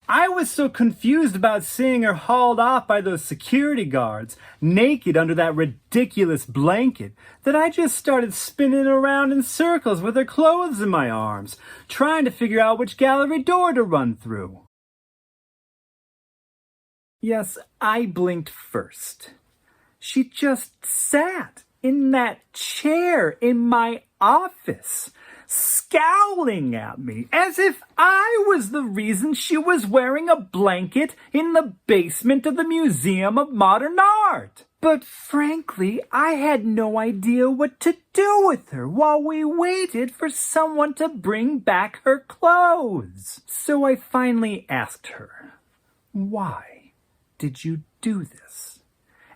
I was so confused about seeing her hauled off by those security guards, naked under that ridiculous blanket, that I just started spinning around in circles with her clothes in my arms, trying to figure out which gallery door to run through. Yes, I blinked first. She just sat in that chair in my office, scowling at me as if I was the reason she was wearing a blanket in the basement of the Museum of Modern Art. But frankly, I had no idea what to do with her while we waited for someone to bring back her clothes. So I finally asked her, "Why did you do this?"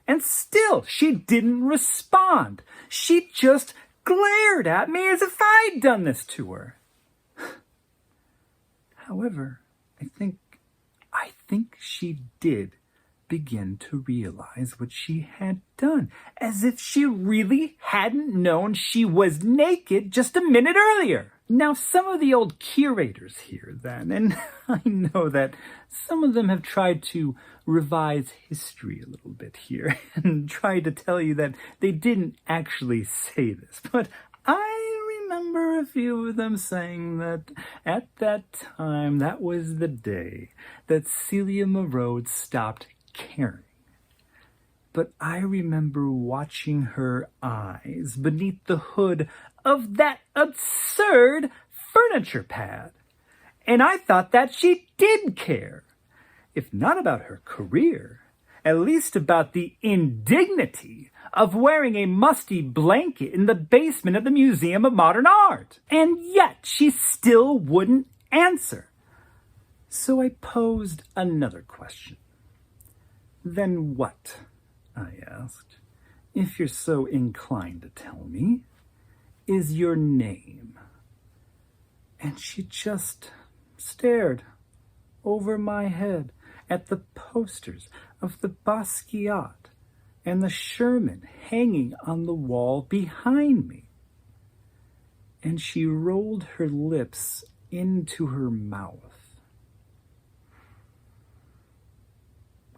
And still she didn't respond. She just glared at me as if I'd done this to her. However, I think she did begin to realize what she had done, as if she really hadn't known she was naked just a minute earlier. Now, some of the old curators here then, and I know that some of them have tried to revise history a little bit here and tried to tell you that they didn't actually say this, but I remember a few of them saying that at that time, that was the day that Celia Merode stopped caring. But I remember watching her eyes beneath the hood of that absurd furniture pad. And I thought that she did care. If not about her career, at least about the indignity of wearing a musty blanket in the basement of the Museum of Modern Art. And yet she still wouldn't answer. So I posed another question. "Then what?" I asked, "if you're so inclined to tell me, is your name?" And she just stared over my head at the posters of the Basquiat and the Sherman hanging on the wall behind me. And she rolled her lips into her mouth.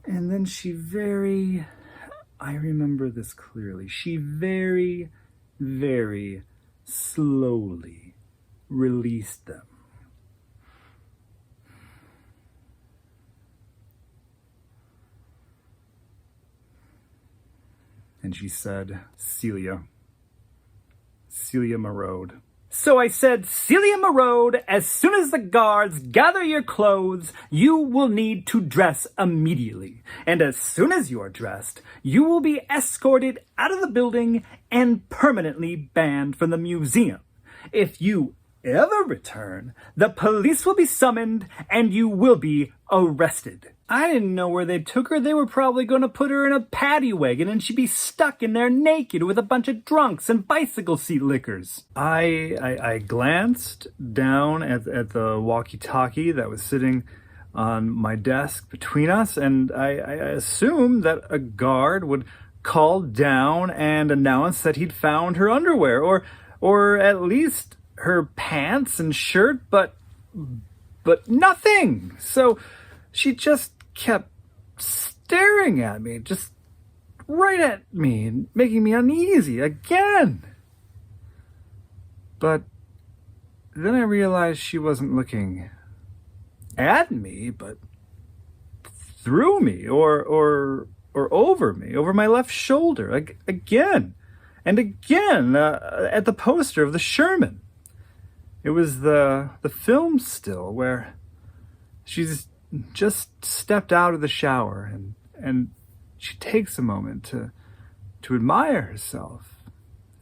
And then I remember this clearly, she very, very slowly released them. And she said, Celia Merode." So I said, "Celia Merode, as soon as the guards gather your clothes, you will need to dress immediately. And as soon as you are dressed, you will be escorted out of the building and permanently banned from the museum. If you ever return, the police will be summoned and you will be arrested." I didn't know where they took her. They were probably going to put her in a paddy wagon and she'd be stuck in there naked with a bunch of drunks and bicycle seat lickers. I glanced down at the walkie-talkie that was sitting on my desk between us, and I assumed that a guard would call down and announce that he'd found her underwear, or at least her pants and shirt, but nothing. So she just kept staring at me, just right at me, and making me uneasy again. But then I realized she wasn't looking at me, but through me, or over me, over my left shoulder, again and again, at the poster of the Sherman. It was the film still where she's just stepped out of the shower and she takes a moment to admire herself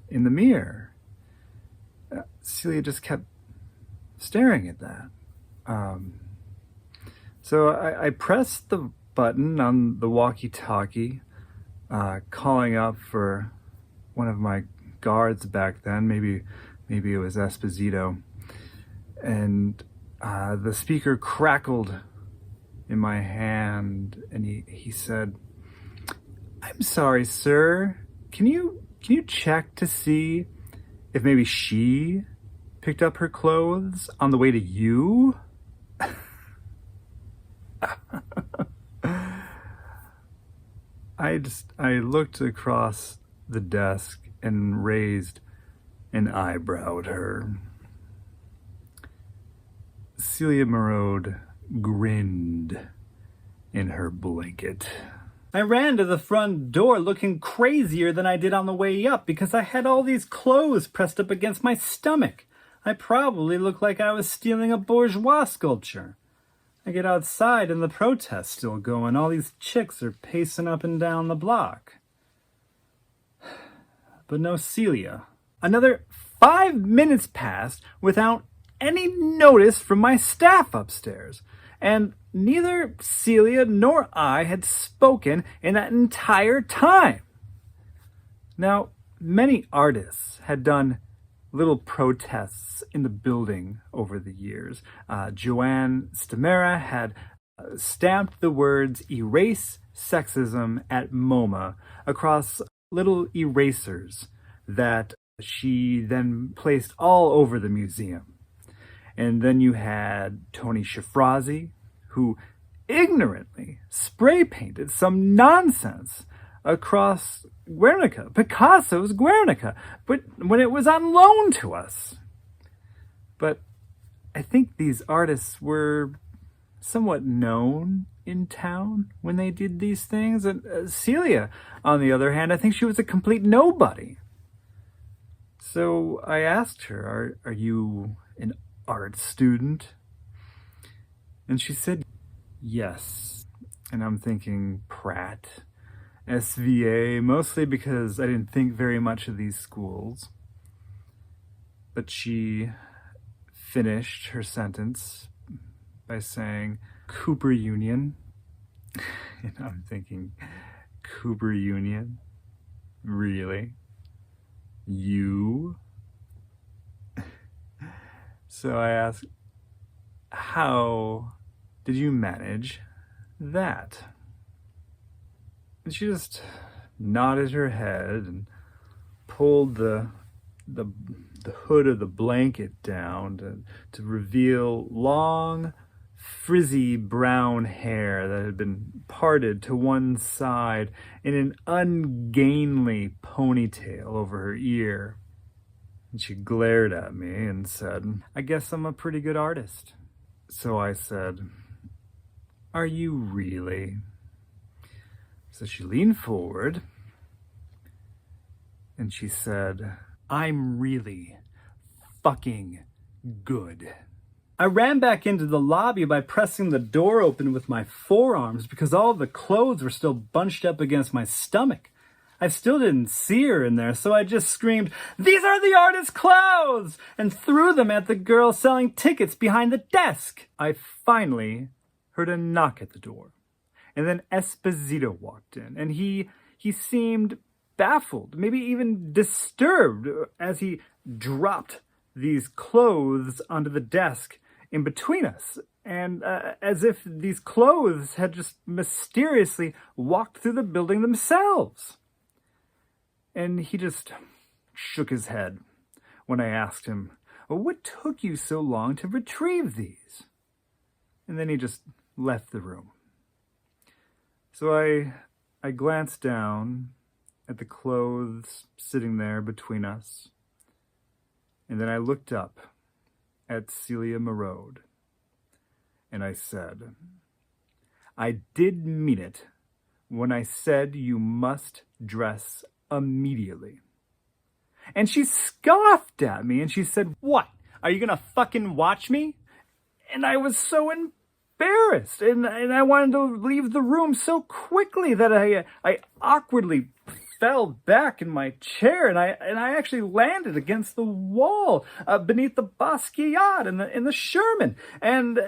in the mirror. Celia just kept staring at that. So I pressed the button on the walkie-talkie, calling up for one of my guards back then. Maybe it was Esposito. And the speaker crackled in my hand, and he said, "I'm sorry, sir. Can you check to see if maybe she picked up her clothes on the way to you?" I looked across the desk and raised an eyebrow at her. Celia Merode grinned in her blanket. I ran to the front door looking crazier than I did on the way up because I had all these clothes pressed up against my stomach. I probably looked like I was stealing a bourgeois sculpture. I get outside and the protest's still going. All these chicks are pacing up and down the block. But no Celia. Another 5 minutes passed without any notice from my staff upstairs, and neither Celia nor I had spoken in that entire time. Now, many artists had done little protests in the building over the years. Joanne Stamera had stamped the words "Erase Sexism" at MoMA across little erasers that she then placed all over the museum. And then you had Tony Shafrazi, who ignorantly spray painted some nonsense across Guernica, Picasso's Guernica, but when it was on loan to us. But I think these artists were somewhat known in town when they did these things. And Celia, on the other hand, I think she was a complete nobody. So I asked her, are you an art student? And she said, yes. And I'm thinking Pratt, SVA, mostly because I didn't think very much of these schools. But she finished her sentence by saying Cooper Union. And I'm thinking, Cooper Union? Really? You? So I asked, how did you manage that? And she just nodded her head and pulled the hood of the blanket down to reveal long, frizzy brown hair that had been parted to one side in an ungainly ponytail over her ear. And she glared at me and said, I guess I'm a pretty good artist. So I said, are you really? So she leaned forward and she said, I'm really fucking good. I ran back into the lobby by pressing the door open with my forearms because all the clothes were still bunched up against my stomach. I still didn't see her in there, so I just screamed, these are the artist's clothes! And threw them at the girl selling tickets behind the desk. I finally heard a knock at the door. And then Esposito walked in, and he seemed baffled, maybe even disturbed, as he dropped these clothes onto the desk in between us, and as if these clothes had just mysteriously walked through the building themselves. And he just shook his head when I asked him, well, what took you so long to retrieve these? And then he just left the room. So I glanced down at the clothes sitting there between us, and then I looked up at Celia Merode, and I said, I did mean it when I said you must dress immediately. And she scoffed at me, and she said, what? Are you gonna fucking watch me? And I was so embarrassed, and I wanted to leave the room so quickly that I awkwardly fell back in my chair, and I actually landed against the wall beneath the basquiat in the Sherman, and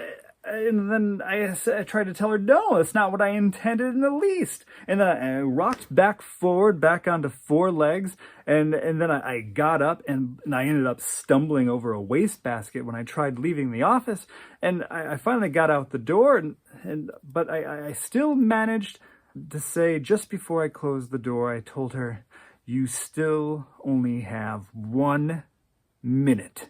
then I tried to tell her, no, that's not what I intended in the least. And then I rocked back forward, back onto four legs, and then I got up, and I ended up stumbling over a wastebasket when I tried leaving the office, and I finally got out the door, but I still managed to say, just before I closed the door, I told her, you still only have 1 minute.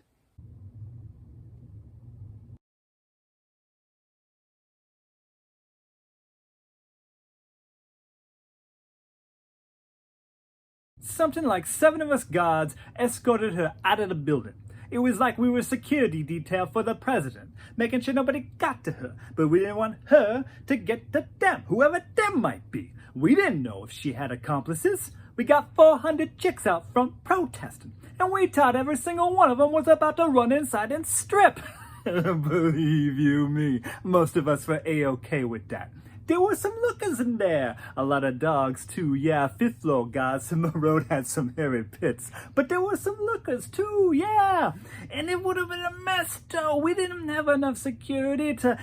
Something like 7 of us guards escorted her out of the building. It was like we were security detail for the president, making sure nobody got to her. But we didn't want her to get to them, whoever them might be. We didn't know if she had accomplices. We got 400 chicks out front protesting, and we thought every single one of them was about to run inside and strip. Believe you me, most of us were A-okay with that. There were some lookers in there. A lot of dogs, too. Yeah, 5th floor guys. Merode had some hairy pits. But there were some lookers, too. Yeah. And it would have been a mess, though. We didn't have enough security to,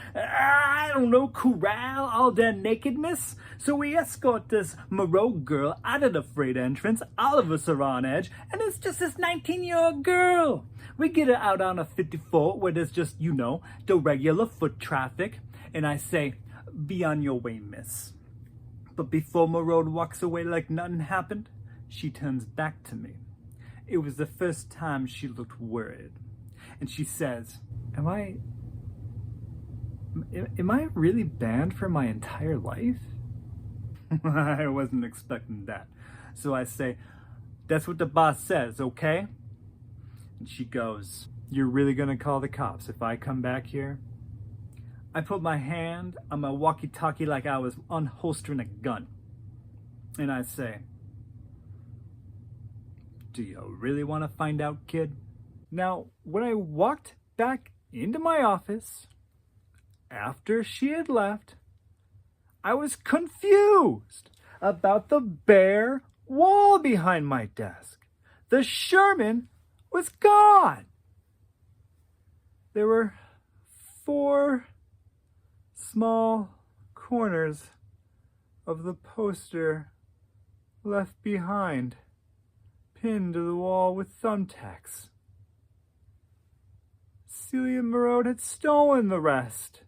corral all their nakedness. So we escort this Merode girl out of the freight entrance. All of us are on edge. And it's just this 19-year-old girl. We get her out on a 54 where there's just, the regular foot traffic. And I say, be on your way, miss. But before Merode walks away like nothing happened, she turns back to me. It was the first time she looked worried. And she says, Am I really banned for my entire life? I wasn't expecting that. So I say, that's what the boss says, okay? And she goes, You're really gonna call the cops if I come back here? I put my hand on my walkie-talkie like I was unholstering a gun. And I say, Do you really want to find out, kid? Now, when I walked back into my office, after she had left, I was confused about the bare wall behind my desk. The Sherman was gone. There were 4 small corners of the poster left behind, pinned to the wall with thumbtacks. Celia Merode had stolen the rest.